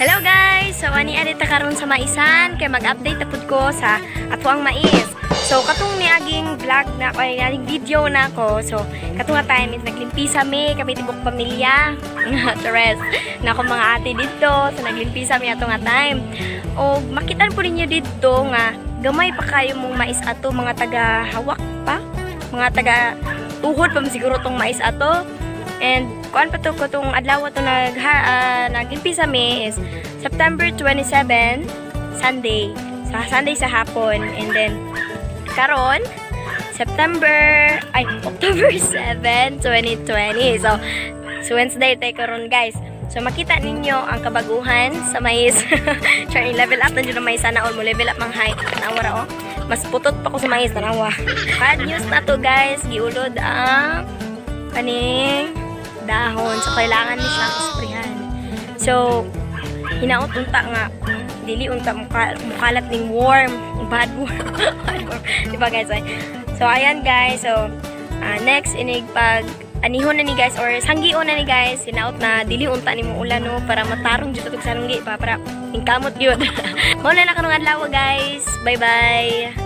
Hello guys! So, ani adita karon sa maisan kay mag-update tapod ko sa ato ang mais. So, katong niaging vlog na ko, niaging video na ko. So, katong nga time is naglimpisa mi kami tibok pamilya. Teres, na ako mga ate dito. So, naglimpisa mi ato nga time. O, makitaan po ninyo dito nga gamay pa kayo mong mais ato, mga taga hawak pa. Mga taga tuhod pa siguro tong mais ato. And kuan pa to ko tong adlaw to nagimpisa mi is September 27, Sunday. Sunday sa hapon. And then karon October 7, 2020. So Wednesday tayo karon guys. So makita ninyo ang kabaguhan sa mais. Char, level up na dyan ang mais. Sana all mo level up mang high. Tanawa ra mas putot pa ko sa mais. Tanawa. Bad news na to guys. Giulod ang kaning dahon. So, kailangan ni siya kusprihan. So, hinaot unta nga. Dili unta mukalat ning worm. Bad worm. Diba guys? So, ayan guys. So, next, inig pag anihon na ni guys or sanggion na ni guys, hinaot na dili unta ni mo ulan no para matarong dito sa sarunggi pa para ingkamot yun. Muna na kanong adlaw guys. Bye-bye.